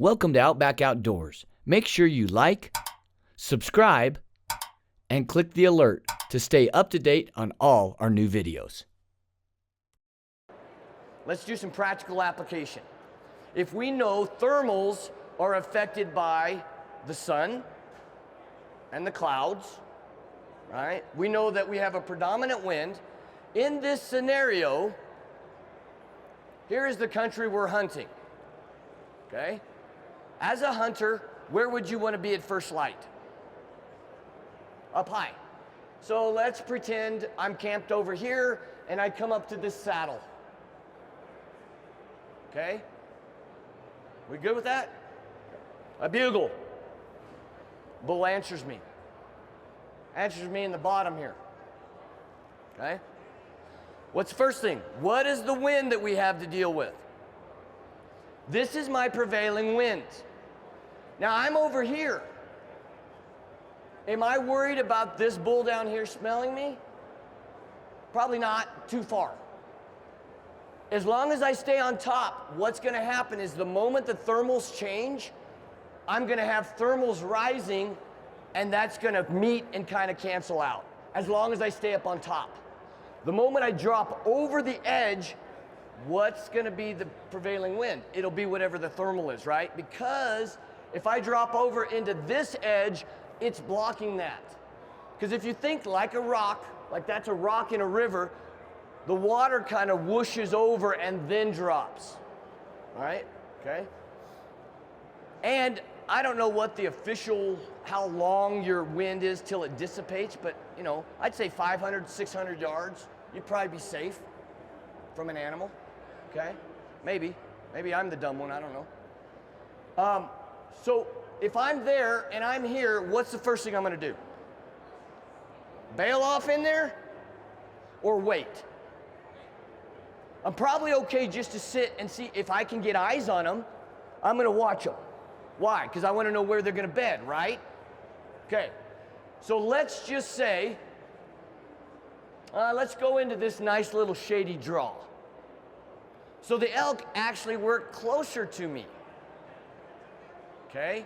Welcome to Outback Outdoors. Make sure you like, subscribe, and click the alert to stay up to date on all our new videos. Let's do some practical application. If we know thermals are affected by the sun and the clouds, right? We know that we have a predominant wind. In this scenario, here is the country we're hunting, okay? As a hunter, where would you want to be at first light? Up high. So let's pretend I'm camped over here and I come up to this saddle. Okay? We good with that? A bugle. Bull answers me. Answers me in the bottom here. Okay? What's the first thing? What is the wind that we have to deal with? This is my prevailing wind. Now I'm over here. Am I worried about this bull down here smelling me? Probably not, too far. As long as I stay on top, what's gonna happen is the moment the thermals change, I'm gonna have thermals rising, and that's gonna meet and kind of cancel out, as long as I stay up on top. The moment I drop over the edge, what's gonna be the prevailing wind? It'll be whatever the thermal is, right? Because if I drop over into this edge, it's blocking that. Because if you think like a rock, like that's a rock in a river, the water kind of whooshes over and then drops. All right, okay? And I don't know what the official, how long your wind is till it dissipates, but you know, I'd say 500, 600 yards, you'd probably be safe from an animal, okay? Maybe I'm the dumb one, I don't know. So if I'm there and I'm here, what's the first thing I'm gonna do? Bail off in there or wait? I'm probably okay just to sit and see if I can get eyes on them. I'm gonna watch them. Why? Because I wanna know where they're gonna bed, right? Okay, so let's just say, let's go into this nice little shady draw. So the elk actually work closer to me, okay?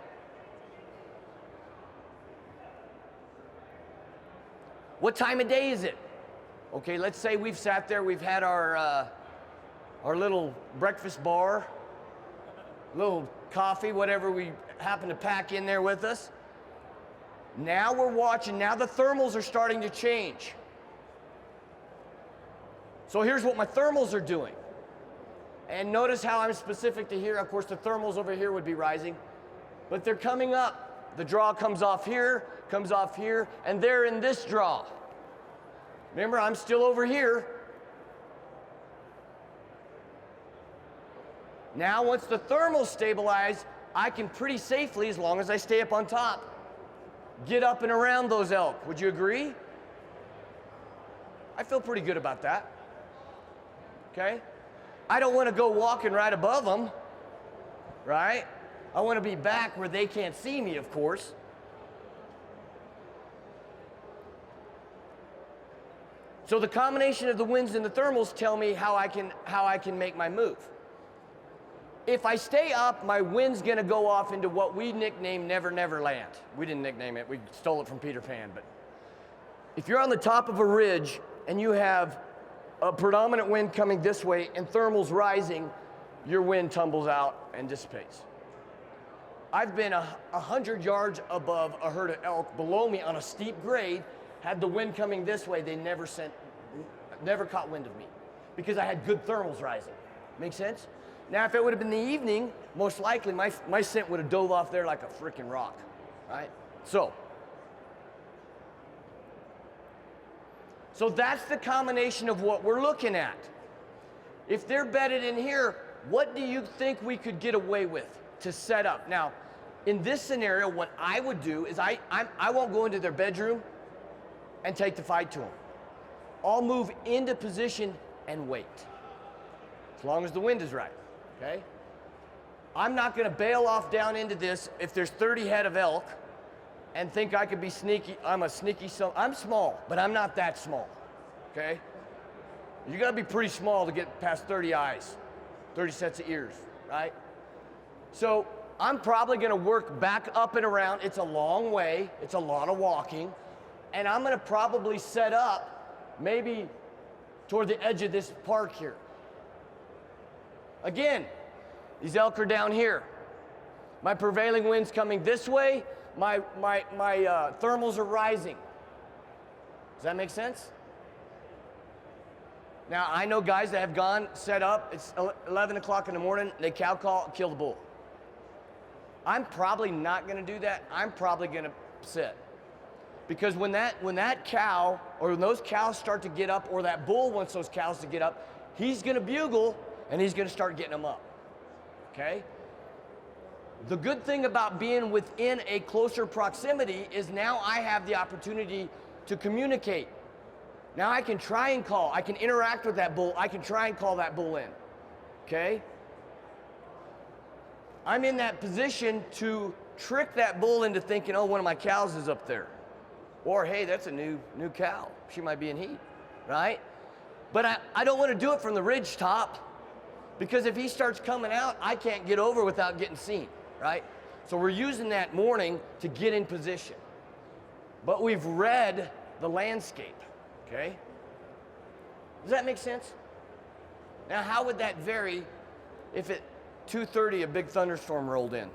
What time of day is it? Okay, let's say we've sat there, we've had our little breakfast bar, little coffee, whatever we happen to pack in there with us. Now we're watching, now the thermals are starting to change. So here's what my thermals are doing. And notice how I'm specific to here. Of course, the thermals over here would be rising, but they're coming up. The draw comes off here, and they're in this draw. Remember, I'm still over here. Now, once the thermals stabilize, I can pretty safely, as long as I stay up on top, get up and around those elk. Would you agree? I feel pretty good about that. Okay? I don't want to go walking right above them, right? I want to be back where they can't see me, of course. So the combination of the winds and the thermals tell me how I can make my move. If I stay up, my wind's gonna go off into what we nicknamed Never Never Land. We didn't nickname it, we stole it from Peter Pan, but if you're on the top of a ridge and you have a predominant wind coming this way and thermals rising, your wind tumbles out and dissipates. I've been 100 yards above a herd of elk below me on a steep grade, had the wind coming this way, they never caught wind of me because I had good thermals rising. Make sense? Now, if it would have been the evening, most likely my scent would have dove off there like a freaking rock, right? So that's the combination of what we're looking at. If they're bedded in here, what do you think we could get away with to set up? Now, in this scenario, what I would do is I won't go into their bedroom and take the fight to them. I'll move into position and wait, as long as the wind is right, okay? I'm not gonna bail off down into this if there's 30 head of elk and think I could be sneaky. I'm small, but I'm not that small, okay? You gotta be pretty small to get past 30 eyes, 30 sets of ears, right? So I'm probably gonna work back up and around. It's a long way, it's a lot of walking, and I'm gonna probably set up maybe toward the edge of this park here. Again, these elk are down here. My prevailing wind's coming this way, my thermals are rising. Does that make sense? Now, I know guys that have gone, set up, it's 11 o'clock in the morning, they cow call, kill the bull. I'm probably not gonna do that. I'm probably gonna sit. Because when that cow, or when those cows start to get up, or that bull wants those cows to get up, he's gonna bugle and he's gonna start getting them up, okay? The good thing about being within a closer proximity is now I have the opportunity to communicate. Now I can try and call, I can interact with that bull, I can try and call that bull in, okay? I'm in that position to trick that bull into thinking, oh, one of my cows is up there. Or, hey, that's a new cow. She might be in heat, right? But I don't want to do it from the ridge top, because if he starts coming out, I can't get over without getting seen, right? So we're using that morning to get in position. But we've read the landscape, okay? Does that make sense? Now, how would that vary if at 2:30 a big thunderstorm rolled in?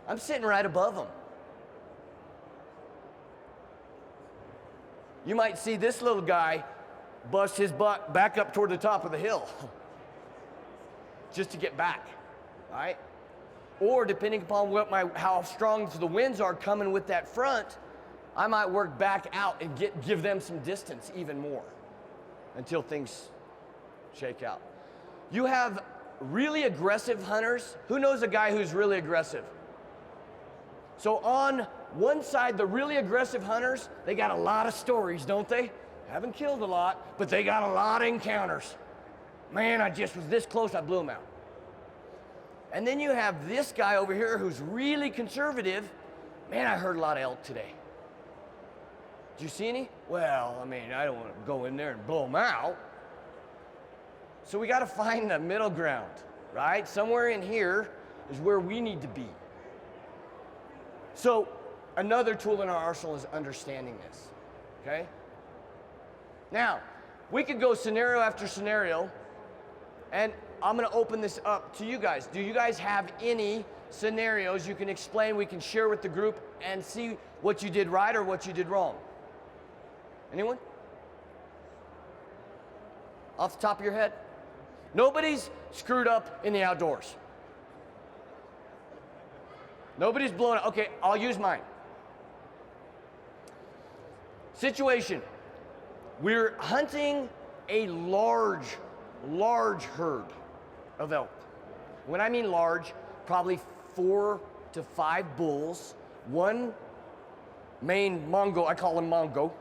I'm sitting right above them. You might see this little guy bust his butt back up toward the top of the hill just to get back, all right? Or depending upon how strong the winds are coming with that front, I might work back out and give them some distance even more until things shake out. You have really aggressive hunters. Who knows a guy who's really aggressive? So on one side, the really aggressive hunters, they got a lot of stories, don't they? Haven't killed a lot, but they got a lot of encounters. Man, I just was this close, I blew him out. And then you have this guy over here who's really conservative. Man, I heard a lot of elk today. Did you see any? Well, I mean, I don't want to go in there and blow them out. So we got to find the middle ground, right? Somewhere in here is where we need to be. So another tool in our arsenal is understanding this, okay? Now, we could go scenario after scenario, and I'm gonna open this up to you guys. Do you guys have any scenarios you can explain, we can share with the group and see what you did right or what you did wrong? Anyone? Off the top of your head? Nobody's screwed up in the outdoors. Nobody's blown up. Okay, I'll use mine. Situation. We're hunting a large herd of elk. When I mean large, probably 4 to 5 bulls, one main Mongo, I call him Mongo,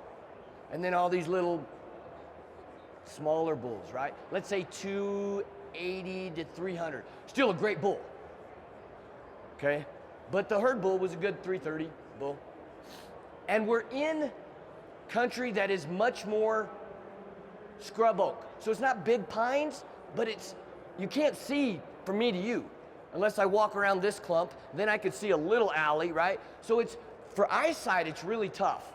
and then all these little smaller bulls, right? Let's say 280 to 300. Still a great bull, okay? But the herd bull was a good 330 bull. And we're in country that is much more scrub oak. So it's not big pines, but you can't see from me to you. Unless I walk around this clump, then I could see a little alley, right? So for eyesight, it's really tough.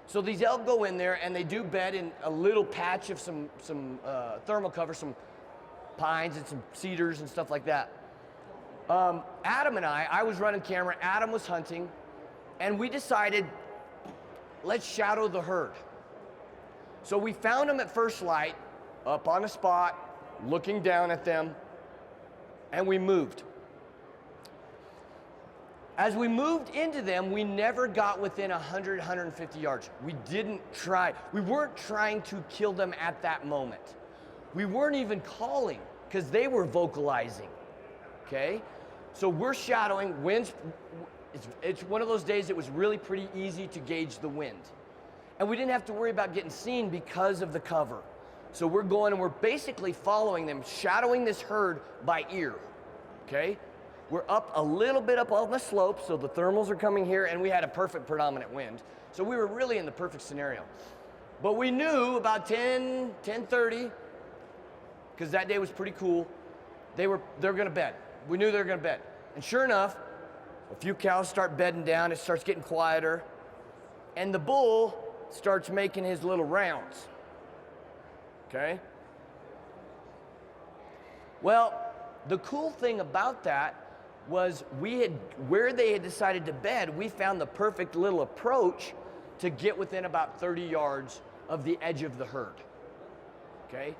So these elk go in there and they do bed in a little patch of some thermal cover, some pines and some cedars and stuff like that. Adam and I was running camera, Adam was hunting, and we decided, let's shadow the herd. So we found them at first light, up on a spot, looking down at them, and we moved. As we moved into them, we never got within 100, 150 yards. We didn't try. We weren't trying to kill them at that moment. We weren't even calling because they were vocalizing, okay? So we're shadowing, winds, it's one of those days it was really pretty easy to gauge the wind. And we didn't have to worry about getting seen because of the cover. So we're going and we're basically following them, shadowing this herd by ear, okay? We're up a little bit up on the slope, so the thermals are coming here, and we had a perfect predominant wind. So we were really in the perfect scenario. But we knew about 10:30, because that day was pretty cool, they're gonna bed. We knew they were gonna bed. And sure enough, a few cows start bedding down, it starts getting quieter, and the bull starts making his little rounds, okay? Well, the cool thing about that was where they had decided to bed, we found the perfect little approach to get within about 30 yards of the edge of the herd, okay?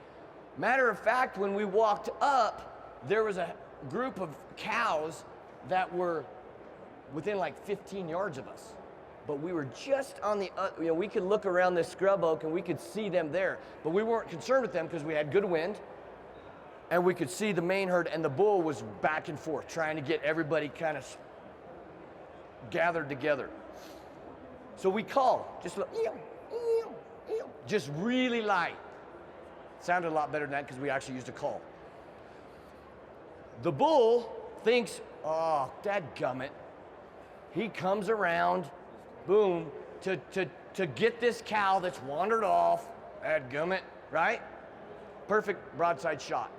Matter of fact, when we walked up, there was a group of cows that were within like 15 yards of us. But we were just on the, we could look around this scrub oak and we could see them there. But we weren't concerned with them because we had good wind and we could see the main herd, and the bull was back and forth trying to get everybody kind of gathered together. So we called, just really light. Sounded a lot better than that because we actually used a call. The bull thinks, oh, dadgummit. He comes around, boom, to get this cow that's wandered off, dadgummit, right? Perfect broadside shot.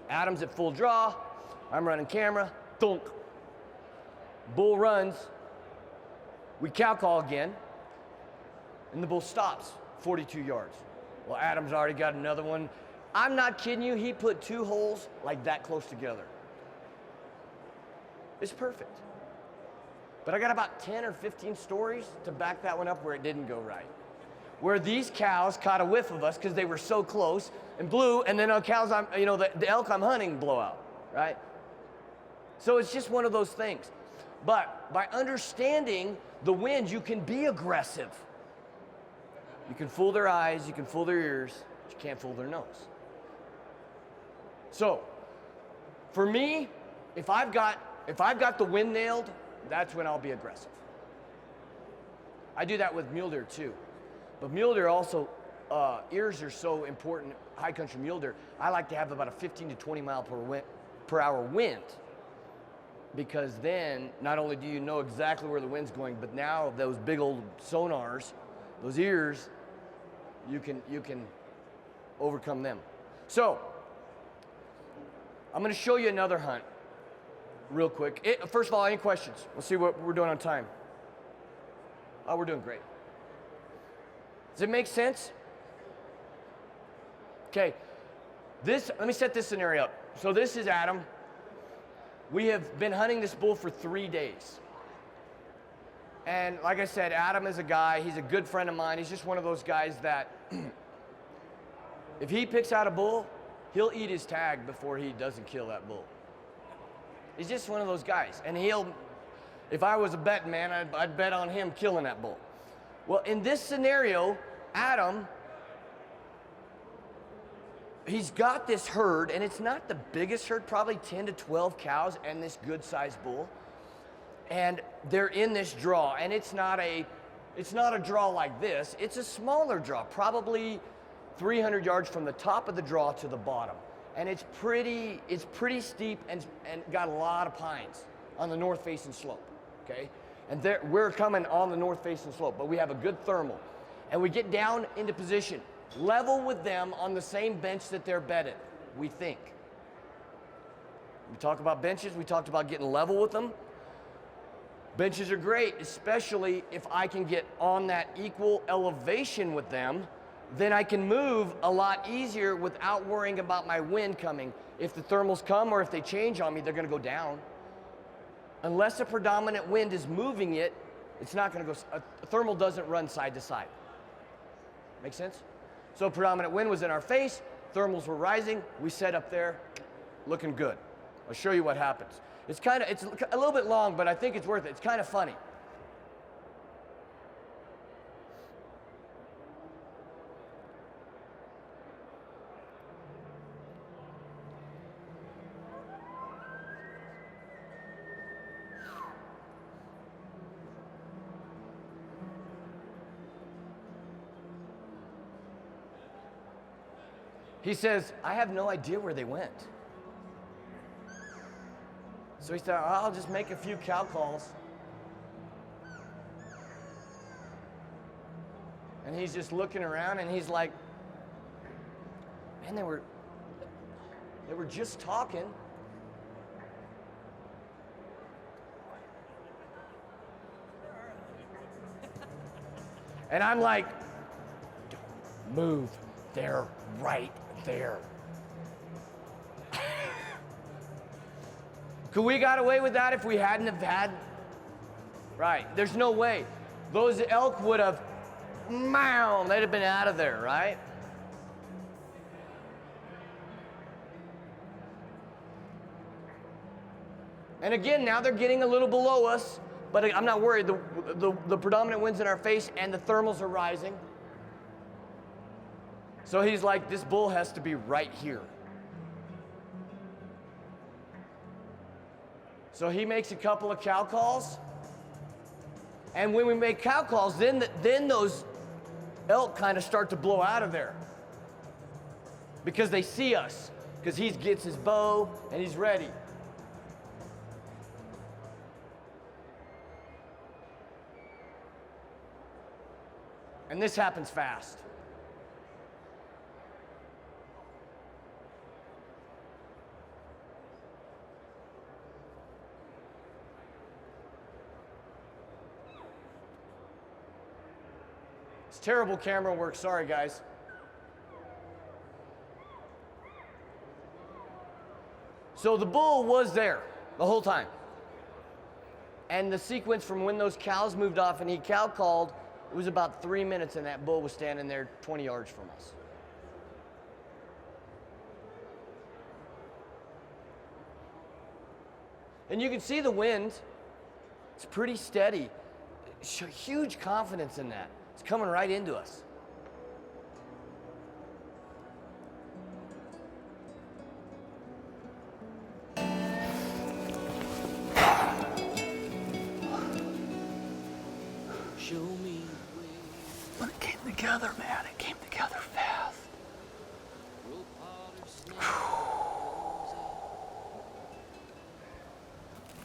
Adam's at full draw, I'm running camera, thunk. Bull runs, we cow call again, and the bull stops 42 yards. Well, Adam's already got another one. I'm not kidding you, he put 2 holes like that close together. It's perfect. But I got about 10 or 15 stories to back that one up where it didn't go right. Where these cows caught a whiff of us because they were so close and blew, and then the cows, the elk I'm hunting blow out, right? So it's just one of those things. But by understanding the wind, you can be aggressive. You can fool their eyes, you can fool their ears, but you can't fool their nose. So, for me, if I've got the wind nailed, that's when I'll be aggressive. I do that with mule deer too. But mule deer also, ears are so important. High country mule deer, I like to have about a 15 to 20 mile per hour wind, because then not only do you know exactly where the wind's going, but now those big old sonars, those ears, you can overcome them. So, I'm gonna show you another hunt real quick. First of all, any questions? Let's see what we're doing on time. Oh, we're doing great. Does it make sense? Okay, let me set this scenario up. So this is Adam. We have been hunting this bull for 3 days. And like I said, Adam is a guy, he's a good friend of mine. He's just one of those guys that if he picks out a bull, he'll eat his tag before he doesn't kill that bull. He's just one of those guys. And if I was a betting man, I'd bet on him killing that bull. Well, in this scenario, Adam, he's got this herd, and it's not the biggest herd, probably 10 to 12 cows and this good-sized bull. And they're in this draw, and it's not a draw like this. It's a smaller draw, probably 300 yards from the top of the draw to the bottom. And it's pretty steep and got a lot of pines on the north-facing slope, okay? And we're coming on the north-facing slope, but we have a good thermal. And we get down into position, level with them on the same bench that they're bedded, we think. We talk about benches, we talked about getting level with them. Benches are great, especially if I can get on that equal elevation with them, then I can move a lot easier without worrying about my wind coming. If the thermals come or if they change on me, they're gonna go down. Unless a predominant wind is moving it, it's not gonna go, a thermal doesn't run side to side. Make sense? So predominant wind was in our face, thermals were rising, we set up there, looking good. I'll show you what happens. It's a little bit long, but I think it's worth it. It's kind of funny. He says, I have no idea where they went. So he said, I'll just make a few cow calls. And he's just looking around and he's like, man, they were just talking. And I'm like, don't move. They're right there. Could we got away with that if we hadn't have had? Right, there's no way. Those elk would have, they'd have been out of there, right? And again, now they're getting a little below us, but I'm not worried. The predominant wind's in our face and the thermals are rising. So he's like, this bull has to be right here. So he makes a couple of cow calls. And when we make cow calls, then those elk kind of start to blow out of there. Because they see us. Because he gets his bow and he's ready. And this happens fast. It's terrible camera work, sorry guys. So the bull was there the whole time. And the sequence from when those cows moved off and he cow called, it was about 3 minutes and that bull was standing there 20 yards from us. And you can see the wind, it's pretty steady. Huge confidence in that. It's coming right into us. Show me. When it came together, man, it came together fast.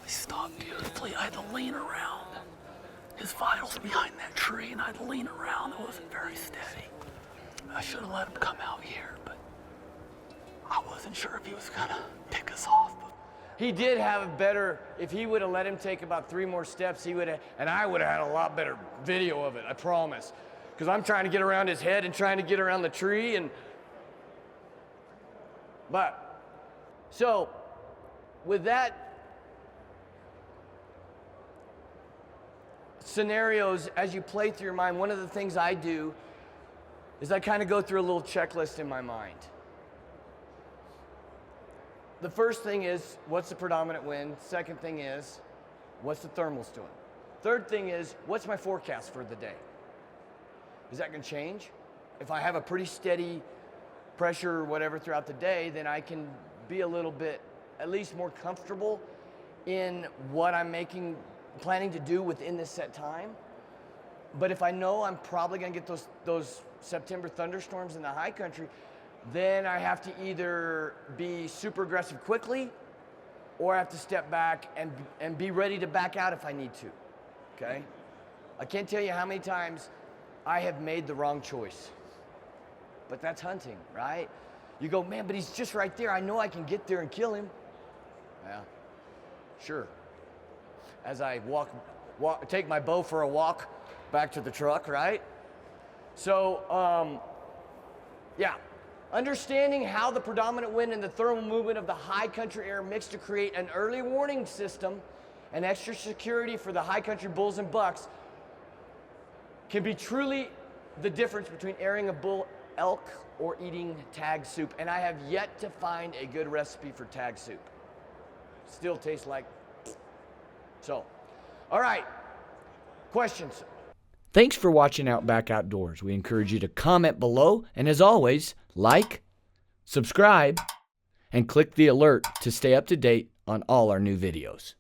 He stopped beautifully. I had to lean around. His vitals behind that tree, and I had to lean around. It wasn't very steady. I should have let him come out here, but I wasn't sure if he was gonna pick us off. He did have a better, if he would have let him take about 3 more steps, he would have, and I would have had a lot better video of it, I promise. Because I'm trying to get around his head and trying to get around the tree, so, with that scenarios, as you play through your mind, one of the things I do is I kind of go through a little checklist in my mind. The first thing is, what's the predominant wind? Second thing is, what's the thermals doing? Third thing is, what's my forecast for the day? Is that going to change? If I have a pretty steady pressure or whatever throughout the day, then I can be a little bit, at least more comfortable in what I'm planning to do within this set time. But if I know I'm probably going to get those September thunderstorms in the high country, then I have to either be super aggressive quickly, or I have to step back and be ready to back out if I need to, okay? I can't tell you how many times I have made the wrong choice. But that's hunting, right? You go, man, but he's just right there. I know I can get there and kill him. Yeah, sure. As I take my bow for a walk back to the truck, right? So, yeah. Understanding how the predominant wind and the thermal movement of the high country air mix to create an early warning system and extra security for the high country bulls and bucks can be truly the difference between airing a bull elk or eating tag soup. And I have yet to find a good recipe for tag soup. Still tastes like. So, all right, questions? Thanks for watching Outback Outdoors. We encourage you to comment below, and as always, like, subscribe, and click the alert to stay up to date on all our new videos.